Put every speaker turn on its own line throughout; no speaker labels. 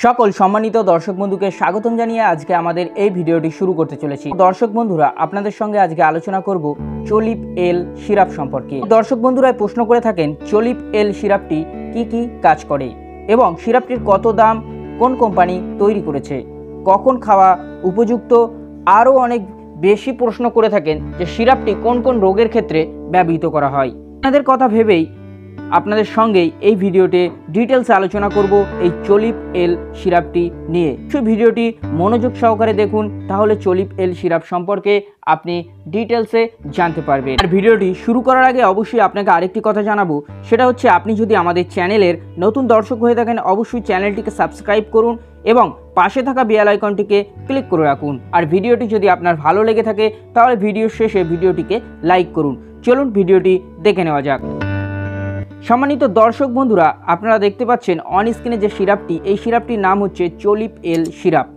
সকল সম্মানিত দর্শক বন্ধুকে স্বাগতম জানিয়ে আজকে আমাদের এই ভিডিওটি শুরু করতে চলেছি। দর্শক বন্ধুরা, আপনাদের সঙ্গে আজকে আলোচনা করব চলিভ-l সিরাপ সম্পর্কে। দর্শক বন্ধুরা প্রশ্ন করে থাকেন চলিভ-l সিরাপটি কি কি কাজ করে এবং সিরাপটির কত দাম, কোন কোম্পানি তৈরি করেছে, কখন খাওয়া উপযুক্ত, আরও অনেক বেশি প্রশ্ন করে থাকেন যে সিরাপটি কোন কোন রোগের ক্ষেত্রে ব্যবহৃত করা হয়। আপনাদের কথা ভেবেই আপনাদের সঙ্গেই এই ভিডিওতে ডিটেলসে আলোচনা করব এই চলিভ-l সিরাপটি নিয়ে। ভিডিওটি মনোযোগ সহকারে দেখুন, তাহলে চলিভ-l সিরাপ সম্পর্কে আপনি ডিটেলসে জানতে পারবেন। আর ভিডিওটি শুরু করার আগে অবশ্যই আপনাকে আরেকটি কথা জানাবো, সেটা হচ্ছে আপনি যদি আমাদের চ্যানেলের নতুন দর্শক হয়ে থাকেন অবশ্যই চ্যানেলটিকে সাবস্ক্রাইব করুন এবং পাশে থাকা বেল আইকনটিকে ক্লিক করে রাখুন। আর ভিডিওটি যদি আপনার ভালো লেগে থাকে তাহলে ভিডিও শেষে ভিডিওটিকে লাইক করুন। চলুন ভিডিওটি দেখে নেওয়া যাক। সম্মানিত দর্শক বন্ধুরা, আপনারা দেখতে পাচ্ছেন অন স্ক্রিনে যে সিরাপটি, এই সিরাপটির নাম হচ্ছে চলিভ-l সিরাপ।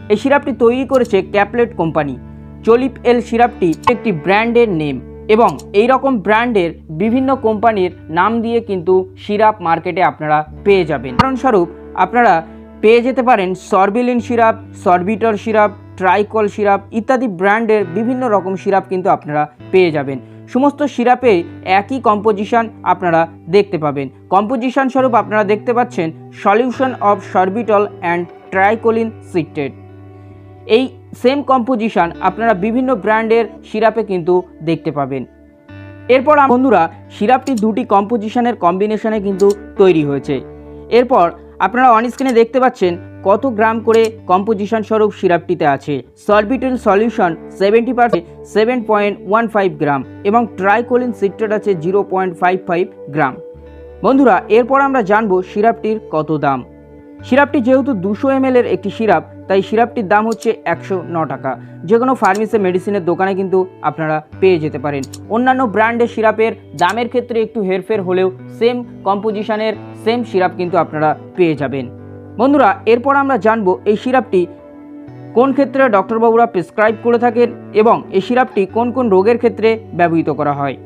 এই সিরাপটি তৈরি করেছে ট্যাবলেট কোম্পানি। চলিভ-l সিরাপটি একটি ব্র্যান্ডের নেম এবং এই রকম ব্র্যান্ডের বিভিন্ন কোম্পানির নাম দিয়ে কিন্তু সিরাপ মার্কেটে আপনারা পেয়ে যাবেন। উদাহরণস্বরূপ আপনারা পেয়ে যেতে পারেন সরবিলিন সিরাপ, সরবিটল সিরাপ, ট্রাইকল সিরাপ ইত্যাদি ব্র্যান্ডের বিভিন্ন রকম সিরাপ কিন্তু আপনারা পেয়ে যাবেন। সমস্ত সিরাপে একই কম্পোজিশন আপনারা দেখতে পাবেন। কম্পোজিশন স্বরূপ আপনারা দেখতে পাচ্ছেন solution of sorbitol and tricholine citrate. এই সেম কম্পোজিশন আপনারা বিভিন্ন ব্র্যান্ডের সিরাপে কিন্তু দেখতে পাবেন। এরপর বন্ধুরা, সিরাপটি দুটি কম্পোজিশনের কম্বিনেশনে কিন্তু তৈরি হয়েছে। এরপর আপনারা অন স্ক্রিনে দেখতে পাচ্ছেন কত গ্রাম করে কম্পোজিশন স্বরূপ সিরাপটিতে আছে। সরবিটল সলিউশন 70% 7.15 গ্রাম এবং ট্রাইকোলিন সিট্রেট আছে 0.55 গ্রাম। বন্ধুরা, এরপর আমরা জানবো সিরাপটির কত দাম। সিরাপটি যেহেতু 200 ml এর একটি সিরাপ, তাই সিরাপটির দাম হচ্ছে 109 টাকা। যে কোনো ফার্মেসি মেডিসিনের দোকানে কিন্তু আপনারা পেয়ে যেতে পারেন। অন্যান্য ব্র্যান্ডের সিরাপের দামের ক্ষেত্রে একটু হেরফের হলেও সেম কম্পোজিশনের সেম সিরাপ কিন্তু আপনারা পেয়ে যাবেন। বন্ধুরা, এরপর আমরা জানবো এই সিরাপটি কোন ক্ষেত্রে ডক্টরবাবুরা প্রেসক্রাইব করে থাকেন এবং এই সিরাপটি কোন কোন রোগের ক্ষেত্রে ব্যবহৃত করা হয়।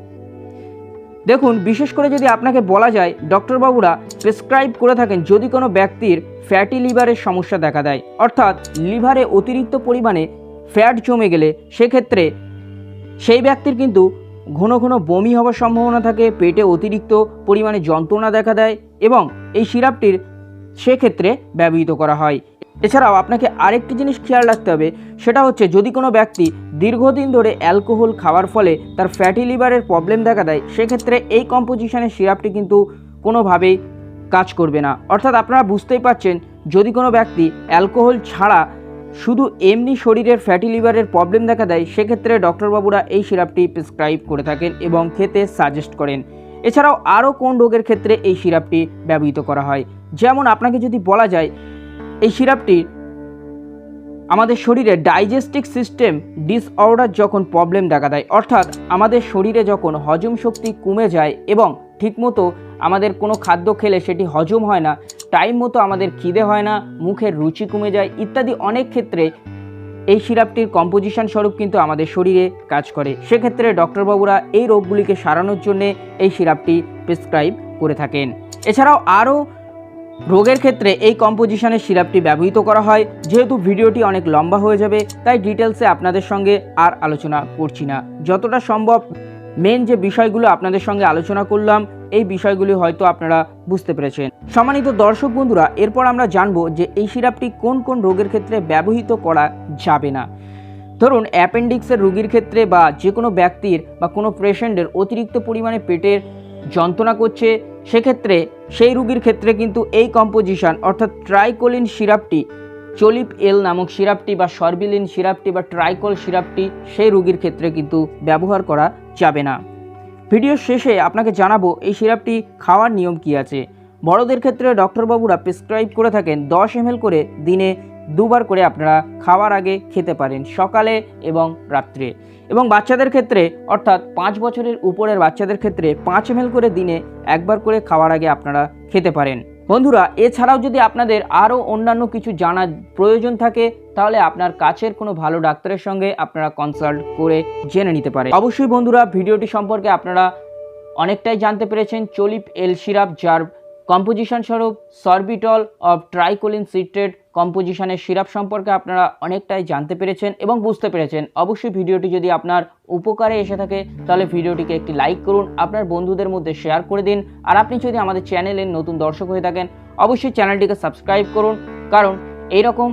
দেখুন, বিশেষ করে যদি আপনাকে বলা যায় ডক্টরবাবুরা প্রেসক্রাইব করে থাকেন যদি কোনো ব্যক্তির ফ্যাটি লিভারের সমস্যা দেখা দেয়, অর্থাৎ লিভারে অতিরিক্ত পরিমাণে ফ্যাট জমে গেলে সেক্ষেত্রে সেই ব্যক্তির কিন্তু ঘন ঘন বমি হওয়ার সম্ভাবনা থাকে, পেটে অতিরিক্ত পরিমাণে যন্ত্রণা দেখা দেয় এবং এই সিরাপটির সেক্ষেত্রে ব্যবহৃত করা হয়। এছাড়াও আপনাকে আরেকটি জিনিস খেয়াল রাখতে হবে, সেটা হচ্ছে যদি কোনো ব্যক্তি দীর্ঘদিন ধরে অ্যালকোহল খাওয়ার ফলে তার ফ্যাটি লিভারের প্রবলেম দেখা দেয়, সেক্ষেত্রে এই কম্পোজিশনের সিরাপটি কিন্তু কোনোভাবেই কাজ করবে না। অর্থাৎ আপনারা বুঝতেই পারছেন, যদি কোনো ব্যক্তি অ্যালকোহল ছাড়া শুধু এমনি শরীরের ফ্যাটি লিভারের প্রবলেম দেখা দেয়, সেক্ষেত্রে ডক্টরবাবুরা এই সিরাপটি প্রেসক্রাইব করে থাকেন এবং খেতে সাজেস্ট করেন। এছাড়াও আরও কোন রোগের ক্ষেত্রে এই সিরাপটি ব্যবহৃত করা হয়, যেমন আপনাকে যদি বলা যায় এই সিরাপটি আমাদের শরীরে ডাইজেস্টিভ সিস্টেম ডিসঅর্ডার যখন প্রবলেম দেখা দেয়, অর্থাৎ আমাদের শরীরে যখন হজম শক্তি কমে যায় এবং ঠিকমতো আমাদের কোনো খাদ্য খেলে সেটি হজম হয় না, টাইম মতো আমাদের খিদে হয় না, মুখের রুচি কমে যায় ইত্যাদি অনেক ক্ষেত্রে এই সিরাপটির কম্পোজিশন স্বরূপ কিন্তু আমাদের শরীরে কাজ করে। সেক্ষেত্রে ডক্টরবাবুরা এই রোগগুলিকে সারানোর জন্যে এই সিরাপটি প্রেসক্রাইব করে থাকেন। এছাড়াও আরও রোগের ক্ষেত্রে এই কম্পোজিশনের সিরাপটি ব্যবহৃত করা হয়। যেহেতু ভিডিওটি অনেক লম্বা হয়ে যাবে, তাই ডিটেলসে আপনাদের সঙ্গে আর আলোচনা করছি না। যতটা সম্ভব মেন যে বিষয়গুলো আপনাদের সঙ্গে আলোচনা করলাম, এই বিষয়গুলি হয়তো আপনারা বুঝতে পেরেছেন। সম্মানিত দর্শক বন্ধুরা, এরপর আমরা জানবো যে এই সিরাপটি কোন কোন রোগের ক্ষেত্রে ব্যবহৃত করা যাবে না। ধরুন অ্যাপেন্ডিক্সের রোগীর ক্ষেত্রে বা যে কোনো ব্যক্তির বা কোনো পেশেন্টের অতিরিক্ত পরিমাণে পেটের যন্ত্রণা করছে, সেক্ষেত্রে সেই রোগীর ক্ষেত্রে কিন্তু এই কম্পোজিশন অর্থাৎ ট্রাইকোলিন সিরাপটি, চলিভ-l নামক সিরাপটি বা সরবিলিন সিরাপটি বা ট্রাইকল সিরাপটি সেই রোগীর ক্ষেত্রে কিন্তু ব্যবহার করা যাবে না। ভিডিওর শেষে আপনাকে জানাবো এই সিরাপটি খাওয়ার নিয়ম কি আছে। বড়দের ক্ষেত্রে ডক্টরবাবুরা প্রেসক্রাইব করে থাকেন 10 ml করে দিনে 2 বার করে আপনারা খাওয়ার আগে খেতে পারেন, সকালে এবং রাত্রে। এবং বাচ্চাদের ক্ষেত্রে অর্থাৎ 5 বছরের উপরের বাচ্চাদের ক্ষেত্রে 5 ml করে দিনে 1 বার করে খাওয়ার আগে আপনারা খেতে পারেন। বন্ধুরা, এছাড়াও যদি আপনাদের আরও অন্যান্য কিছু জানার প্রয়োজন থাকে তাহলে আপনার কাছের কোনো ভালো ডাক্তারের সঙ্গে আপনারা কনসাল্ট করে জেনে নিতে পারেন। অবশ্যই বন্ধুরা, ভিডিওটি সম্পর্কে আপনারা অনেকটাই জানতে পেরেছেন। চলিভ-l সিরাপ, যার কম্পোজিশন স্বরূপ sorbitol of tricholine citrate কম্পোজিশনের syrup সম্পর্কে আপনারা অনেকটাই জানতে পেরেছেন এবং বুঝতে পেরেছেন। অবশ্যই ভিডিওটি যদি আপনার উপকারে এসে থাকে তাহলে ভিডিওটিকে একটি লাইক করুন, আপনার বন্ধুদের মধ্যে শেয়ার করে দিন। আর আপনি যদি আমাদের চ্যানেলের নতুন দর্শক হয়ে থাকেন অবশ্যই চ্যানেলটিকে সাবস্ক্রাইব করুন, কারণ এইরকম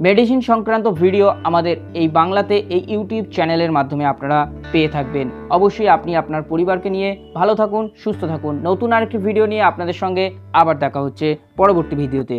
মেডিসিন সংক্রান্ত ভিডিও আমাদের এই বাংলাতে এই ইউটিউব চ্যানেলের মাধ্যমে আপনারা পেয়ে থাকবেন। অবশ্যই আপনি আপনার পরিবারকে নিয়ে ভালো থাকুন, সুস্থ থাকুন। নতুন আরেকটি ভিডিও নিয়ে আপনাদের সঙ্গে আবার দেখা হচ্ছে পরবর্তী ভিডিওতে।